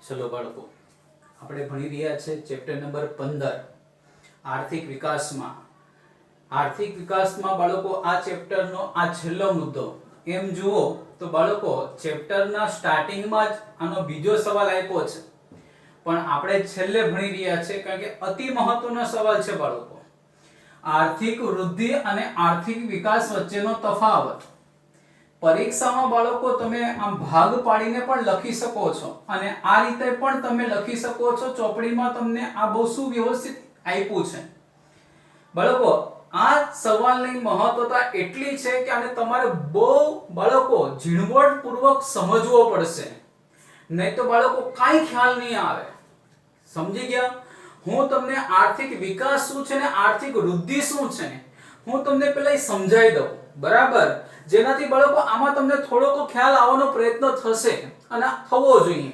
चलो बाळको આપણે ભણી રહ્યા છે ચેપ્ટર નંબર 15 આર્થિક વિકાસમાં બાળકો આ ચેપ્ટરનો આ છેલ્લો મુદ્દો એમ જુઓ તો બાળકો ચેપ્ટરના સ્ટાર્ટિંગમાં જ આનો બીજો સવાલ આપ્યો છે પણ આપણે છેલ્લે ભણી રહ્યા છે કારણ કે અતિ મહત્વનો સવાલ છે બાળકો આર્થિક વૃદ્ધિ અને આર્થિક વિકાસ વચ્ચેનો તફાવત પરીક્ષામાં બાળકો તમે આમ ભાગ પાડીને પણ લખી શકો છો અને આ રીતે પણ તમે લખી શકો છો ચોપડીમાં તમને આ બહુ સુવ્યવસ્થિત આપ્યું છે બાળકો આ સવાલની મહત્વતા એટલી છે કે આને તમારે બહુ બાળકો ઝીણવટપૂર્વક સમજવો પડશે નહીં તો બાળકો કાંઈ ખ્યાલ નહીં આવે સમજી ગયા હું તમને આર્થિક વિકાસ શું છે ને આર્થિક વૃદ્ધિ શું છે હું તમને પહેલા સમજાવી દઉં બરાબર જેનાથી બાળકો આમાં તમને થોડોક ખ્યાલ આવવાનો પ્રયત્ન થશે અને થવો જોઈએ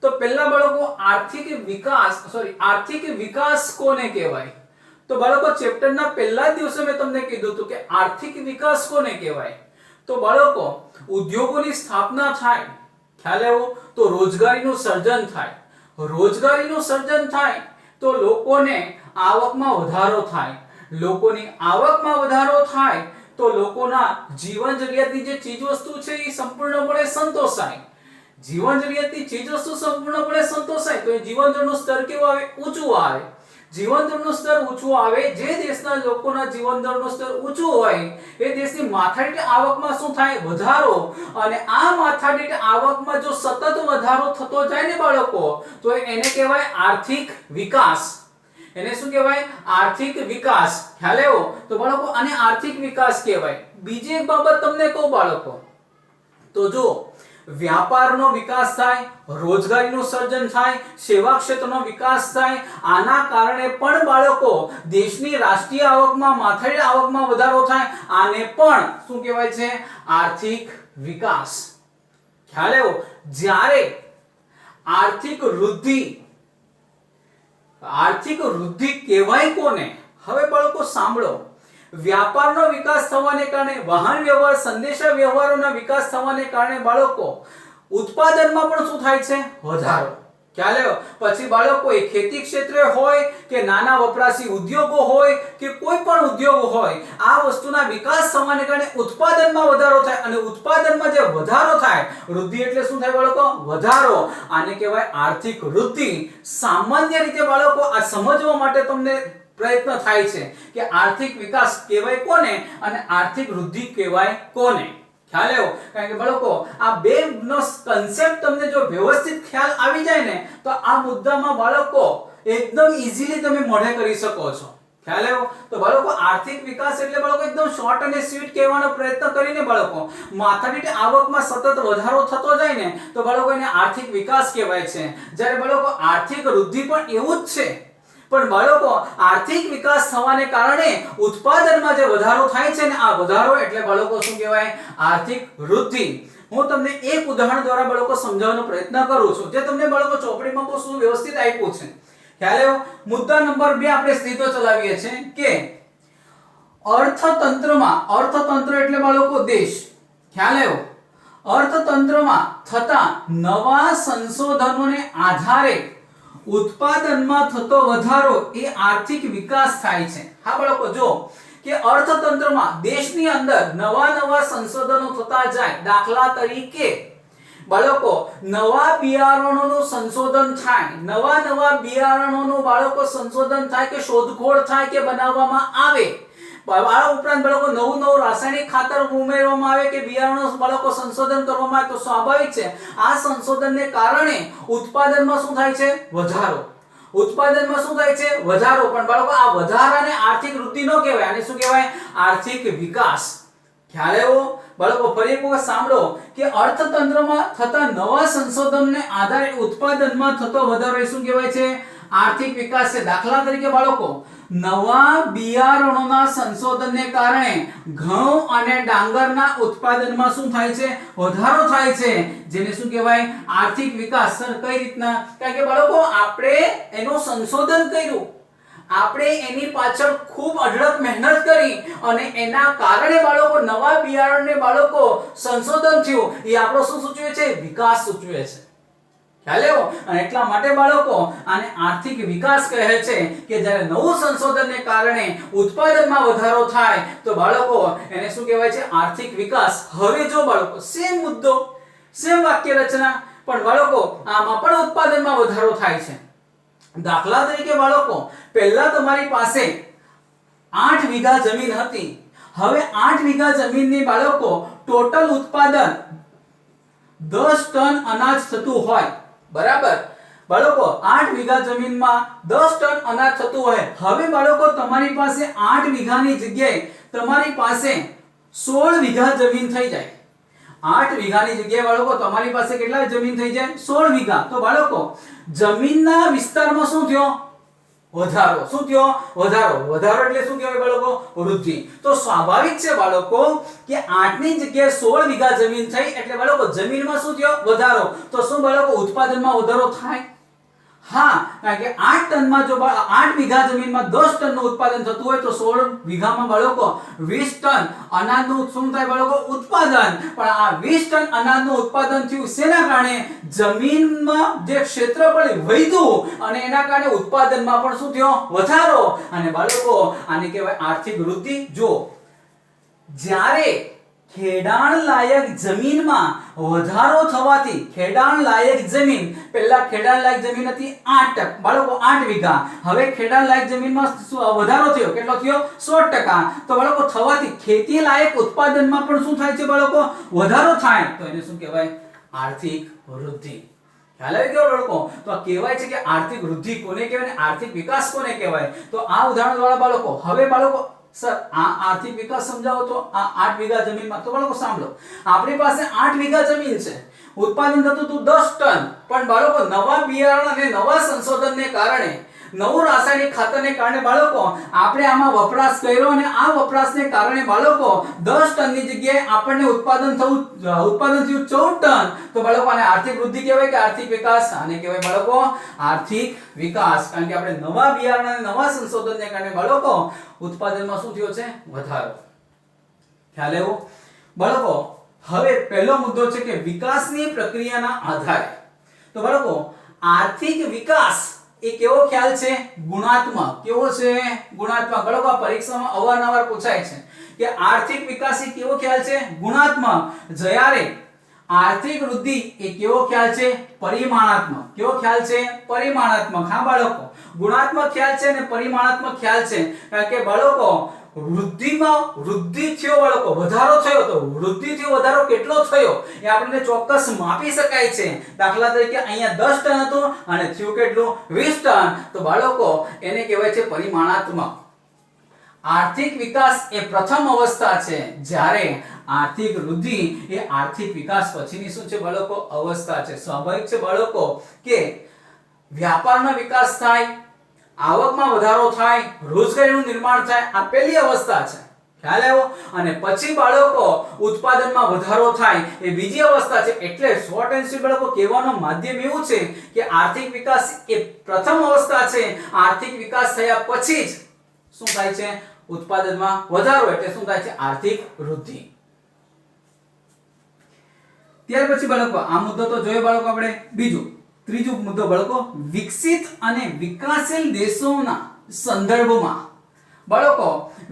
તો પહેલા બાળકો આર્થિક વિકાસ કોને કહેવાય તો બાળકો ચેપ્ટરના પહેલા દિવસે મેં તમને કીધું હતું કે આર્થિક વિકાસ કોને કહેવાય તો બાળકો ઉદ્યોગોની સ્થાપના થાય ખ્યાલ આવ્યો તો રોજગારીનું સર્જન થાય તો લોકોને આવકમાં વધારો થાય લોકોની આવકમાં વધારો થાય તો લોકોના જીવન જરૂરિયાતની જે ચીજવસ્તુ છે એ સંપૂર્ણપણે સંતોષાય જીવન જરૂરિયાતની ચીજવસ્તુ સંપૂર્ણપણે સંતોષાય તો એ જીવન ધોરણનું સ્તર કેવું આવે ઊંચું આવે જીવન ધોરણનું સ્તર ઊંચું આવે જે દેશના લોકોના જીવન ધોરણનું સ્તર ઊંચું હોય એ દેશની માથાદીઠ આવકમાં શું થાય વધારો અને આ માથાદીઠ આવકમાં જો સતત વધારો થતો જાય ને બાળકો તો એને કહેવાય આર્થિક વિકાસ એને શું કહેવાય આર્થિક વિકાસ ખ્યાલ આવ્યો તો બાળકો આને આર્થિક વિકાસ કહેવાય બીજી એક બાબત તમને કહું બાળકો તો જો વ્યાપારનો વિકાસ થાય રોજગારીનું સર્જન થાય સેવા ક્ષેત્રનો વિકાસ થાય આના કારણે પણ બાળકો દેશની રાષ્ટ્રીય આવકમાં માથાદીઠ આવકમાં વધારો થાય આને પણ શું કહેવાય છે આર્થિક વિકાસ ખ્યાલ આવ્યો જ્યારે આર્થિક વૃદ્ધિ કહેવાય કોને હવે બાળકો સાંભળો વ્યાપારનો વિકાસ થવાને કારણે વાહન વ્યવહાર સંદેશા વ્યવહારોના વિકાસ થવાને કારણે બાળકો ઉત્પાદનમાં પણ શું થાય છે વધારો ખ્યાલ આવ્યો પછી બાળકો એ ખેતી ક્ષેત્રે હોય કે નાના વપરાશી ઉદ્યોગો હોય કે કોઈ પણ ઉદ્યોગ હોય આ વસ્તુના વિકાસ થવાને કારણે ઉત્પાદનમાં વધારો થાય અને ઉત્પાદનમાં જે વધારો થાય વૃદ્ધિ એટલે શું થાય બાળકો વધારો આને કહેવાય આર્થિક વૃદ્ધિ સામાન્ય રીતે બાળકો આ સમજવા માટે તમને પ્રયત્ન થાય છે કે આર્થિક વિકાસ કહેવાય કોને અને આર્થિક વૃદ્ધિ કહેવાય કોને ખ્યાલ આવ્યો કારણ કે બાળકો આ બે નો કન્સેપ્ટ તમને જો વ્યવસ્થિત ખ્યાલ આવી જાય ને તો આ મુદ્દામાં બાળકો એકદમ ઈઝીલી તમે મોઢે કરી શકો છો ખ્યાલ આવ્યો તો બાળકો આર્થિક વિકાસ એટલે બાળકો એકદમ શોર્ટ અને સ્વીટ કહેવાનો પ્રયત્ન કરીને બાળકો માથાદીઠ આવકમાં સતત વધારો થતો જાય ને તો બાળકો એને આર્થિક વિકાસ કહેવાય છે જ્યારે બાળકો આર્થિક વૃદ્ધિ પણ એવું જ છે પણ બાળકો આર્થિક વિકાસ થવાને કારણે ઉત્પાદનમાં જે વધારો થાય છે ને આ વધારો એટલે બાળકો શું કહેવાય આર્થિક વૃદ્ધિ હું તમને એક ઉદાહરણ દ્વારા બાળકો સમજાવવાનો પ્રયત્ન કરું છું જે તમને બાળકો ચોપડીમાં બહુ સુવ્યવસ્થિત આપ્યું છે ખ્યાલ આવ્યો મુદ્દા નંબર 2 આપણે સીધો ચલાવીએ છીએ કે અર્થતંત્ર એટલે બાળકો દેશ ખ્યાલ આવ્યો અર્થતંત્રમાં થતા નવા સંશોધનોને આધારે ઉત્પાદનમાં થતો વધારો એ આર્થિક વિકાસ થાય છે હા બાળકો જો કે અર્થતંત્રમાં દેશની અંદર નવા સંશોધનો થતા જાય દાખલા તરીકે બાળકો નવા બિયારણોનું સંશોધન થાય નવા બિયારણોનું બાળકો સંશોધન થાય કે શોધખોળ થાય કે બનાવવામાં આવે આ ઉપરાંત બાળકો નવું રાસાયણિક ખાતર ઉમેરવામાં આવે કે બિયારણો બાળકો સંશોધન કરવામાં આવે તો સ્વાભાવિક છે આ સંશોધનને કારણે ઉત્પાદનમાં શું થાય છે વધારો પણ બાળકો આ વધારાને આર્થિક વૃદ્ધિ ન કહેવાય આને શું કહેવાય આર્થિક વિકાસ ખ્યાલ આવ્યો બાળકો ફરી એક વખત સાંભળો કે અર્થતંત્રમાં થતા નવા સંશોધનને આધારે ઉત્પાદનમાં થતો વધારો એ શું કહેવાય છે આર્થિક વિકાસ છે દાખલા તરીકે બાળકો નવા બિયારણોના સંશોધનને કારણે ઘઉં અને ડાંગરના ઉત્પાદનમાં શું થાય છે વધારો થાય છે જેને શું કહેવાય આર્થિક વિકાસ સર કઈ રીતના કારણ કે બાળકો આપણે એનું સંશોધન કર્યું આપણે એની પાછળ ખૂબ અઢળક મહેનત કરી અને એના કારણે બાળકો નવા બિયારણને બાળકો સંશોધન થયું એ આપણો શું સૂચવે છે વિકાસ સૂચવે છે ખ્યાલ આવ્યો? અને એટલા માટે બાળકો આને આર્થિક વિકાસ કહે છે કે જ્યારે નવું સંશોધનને કારણે ઉત્પાદનમાં વધારો થાય તો બાળકો એને શું કહેવાય છે? આર્થિક વિકાસ. હવે જો બાળકો સેમ મુદ્દો, સેમ વાક્ય રચના, પણ બાળકો આમાં પણ ઉત્પાદનમાં વધારો થાય છે. દાખલા તરીકે બાળકો પહેલા તમારી પાસે 8 વીઘા જમીન હતી. હવે 8 વીઘા જમીનની બાળકો ટોટલ ઉત્પાદન 10 ટન અનાજ થતું હોય, બરાબર? બાળકો 8 વીઘા જમીનમાં 10 ટન અનાજ થતું હોય. હવે બાળકો તમારી પાસે 8 વીઘાની જગ્યાએ તમારી પાસે 16 વીઘા જમીન થઈ જાય. 8 વીઘાની જગ્યાએ બાળકો તમારી પાસે કેટલા જમીન થઈ જાય? 16 વીઘા. તો બાળકો જમીનના વિસ્તારમાં શું થયો? વધારો. શું થયો? વધારો. વધારો એટલે શું કહેવાય બાળકો? વૃદ્ધિ. તો સ્વાભાવિક છે બાળકો કે 8 ની જગ્યાએ 16 વીઘા જમીન થઈ એટલે બાળકો જમીનમાં શું થયો? વધારો. તો શું બાળકો ઉત્પાદનમાં વધારો થાય? હા, કારણ કે 8 ટનમાં જો 8 વીઘા જમીનમાં 10 ટનનું ઉત્પાદન થતું હોય તો 16 વીઘામાં બાળકો 20 ટન અનાજનું શું થાય બાળકો? ઉત્પાદન. પણ આ 20 ટન અનાજનું ઉત્પાદન થયું શેના કારણે? જમીનમાં જે ક્ષેત્રફળ વધ્યું અને એના કારણે ઉત્પાદનમાં પણ શું થયો? વધારો. અને બાળકો આને કહેવાય આર્થિક વૃદ્ધિ. જો જ્યારે ખેડાણ લાયક જમીનમાં વધારો થવાથી, ખેડાણ લાયક જમીન, પહેલા ખેડાણ લાયક જમીન હતી 8 બાળકો 8 વીઘા. હવે ખેડાણ લાયક જમીનમાં વધારો થયો. કેટલો થયો? 16%. તો બાળકો થવાથી ખેતી લાયક ઉત્પાદનમાં પણ શું થાય છે બાળકો? વધારો થાય. તો એને શું કહેવાય? આર્થિક વૃદ્ધિ. ખ્યાલ આવી ગયો બાળકો? તો આ કહેવાય છે કે આર્થિક વૃદ્ધિ કોને કહેવાય અને આર્થિક વિકાસ કોને કહેવાય? તો આ ઉદાહરણ દ્વારા બાળકો હવે બાળકો સર આ આર્થિક વિકાસ સમજાવો તો આ 8 વીઘા જમીનમાં. તો બાળકો સાંભળો, આપણી પાસે 8 વીઘા જમીન છે, ઉત્પાદન થતું હતું 10 ટન, પણ બાળકો નવા બિયારણ અને નવા સંશોધનને કારણે, નવું રાસાયણિક ખાતરને કારણે બાળકો આપણે આમાં વપરાશ કર્યો અને આ વપરાશને કારણે બાળકો 10 ટનની જગ્યાએ આપણને ઉત્પાદન થયું 14 ટન. તો બાળકો આને આર્થિક વૃદ્ધિ કહેવાય કે આર્થિક વિકાસ? આને કહેવાય બાળકો આર્થિક વિકાસ. કારણ કે આપણે નવા બિયારણ અને નવા સંશોધનને કારણે બાળકો ઉત્પાદનમાં શું થયો છે? વધારો. ખ્યાલ આવ્યો બાળકો? હવે પહેલો મુદ્દો છે કે વિકાસની પ્રક્રિયાના આધારે. તો બાળકો આર્થિક વિકાસ એ કેવો ખ્યાલ છે? ગુણાત્મક. કેવો છે? ગુણાત્મક. બાળકો આ પરીક્ષામાં અવારનવાર પૂછાય છે કે આર્થિક વિકાસ એ કેવો ખ્યાલ છે? ગુણાત્મક. જ્યારે આર્થિક વૃદ્ધિ એ કેવો ખ્યાલ છે? પરિમાણાત્મક. કેવો ખ્યાલ છે? પરિમાણાત્મક. હા બાળકો, ગુણાત્મક ખ્યાલ છે અને પરિમાણાત્મક ખ્યાલ છે. કારણ કે બાળકો વૃદ્ધિમાં વૃદ્ધિ થયો બાળકો, વધારો થયો, તો વૃદ્ધિથી વધારો કેટલો થયો એ આપણને ચોક્કસ માપી શકાય છે. દાખલા તરીકે અહીંયા 10 ટન હતું અને થયું કેટલું? 20 ટન. તો બાળકો એને કહેવાય છે પરિમાણાત્મક. આર્થિક વિકાસ એ પ્રથમ અવસ્થા છે, જ્યારે આર્થિક વૃદ્ધિ એ આર્થિક વિકાસ પછીની શું છે બાળકો? અવસ્થા છે. સ્વાભાવિક છે બાળકો કે વ્યાપારનો વિકાસ થાય, આવકમાં વધારો થાય, રોજગારીનું નિર્માણ થાય, આ પહેલી અવસ્થા છે. ખ્યાલ આવ્યો? અને પછી બાળકો ઉત્પાદનમાં વધારો થાય એ બીજી અવસ્થા છે. એટલે શોર્ટ એન્ડ સ્વીટ બાળકો કહેવાનો માધ્યમ એવું છે કે આર્થિક વિકાસ એ પ્રથમ અવસ્થા છે. આર્થિક વિકાસ થયા પછી જ શું થાય છે? ઉત્પાદનમાં વધારો. એટલે શું થાય છે? આર્થિક વૃદ્ધિ. ત્યાર પછી બાળકો આ મુદ્દો તો જોયો બાળકો આપણે. બીજું ત્રીજો મુદ્દો બાળકો વિકસિત અને વિકાસશીલ દેશોના સંદર્ભમાં. બાળકો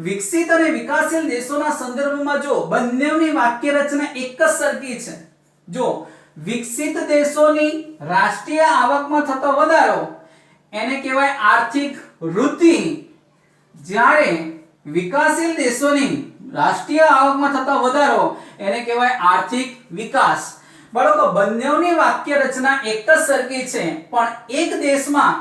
વિકસિત અને વિકાસશીલ દેશોના સંદર્ભમાં જો બંનેની વાક્ય રચના એક જ સરખી છે. જો વિકસિત દેશોની રાષ્ટ્રીય આવકમાં થતો વધારો એને કહેવાય આર્થિક વૃદ્ધિ, જ્યારે વિકાસશીલ દેશોની રાષ્ટ્રીય આવકમાં થતો વધારો એને કહેવાય આર્થિક વિકાસ. બાળકો બંનેની વાક્ય રચના એક જ સરખી છે, પણ એક દેશમાં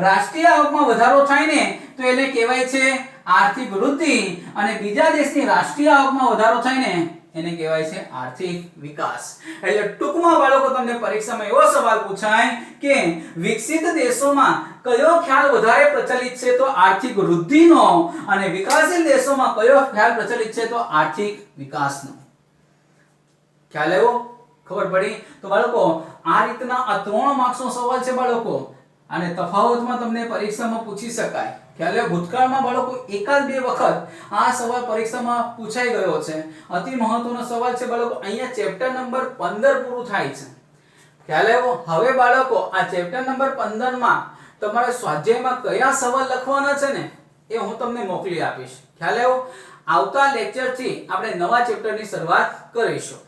રાષ્ટ્રીય આવકમાં વધારો થાય ને તો એને કહેવાય છે આર્થિક વૃદ્ધિ, અને બીજા દેશની રાષ્ટ્રીય આવકમાં વધારો થાય ને એને કહેવાય છે આર્થિક વિકાસ. એટલે ટૂંકમાં બાળકો તમને પરીક્ષામાં એવો સવાલ પૂછાય કે વિકસિત દેશોમાં કયો ખ્યાલ વધારે પ્રચલિત છે? તો આર્થિક વૃદ્ધિનો. અને વિકાસશીલ દેશોમાં કયો ખ્યાલ પ્રચલિત છે? તો આર્થિક વિકાસનો. ખ્યાલ આવ્યો? ખબર પડી? તો બાળકો આ રીતના આ 3 માર્ક્સનો સવાલ છે બાળકો, અને તફાવતમાં તમને પરીક્ષામાં પૂછી શકાય. ખ્યાલ આવ્યો? ભૂતકાળમાં બાળકો એકાદ બે વખત આ સવાલ પરીક્ષામાં પૂછાઈ ગયો છે. અતિ મહત્વનો સવાલ છે બાળકો. અહીંયા ચેપ્ટર નંબર 15 પૂરું થાય છે. ખ્યાલ આવ્યો? હવે બાળકો આ ચેપ્ટર નંબર 15 માં તમારે સ્વાધ્યાયમાં કયા સવાલ લખવાના છે ને એ હું તમને મોકલી આપીશ. ખ્યાલ આવ્યો? આવતા લેક્ચરથી આપણે નવા ચેપ્ટરની શરૂઆત કરીશું.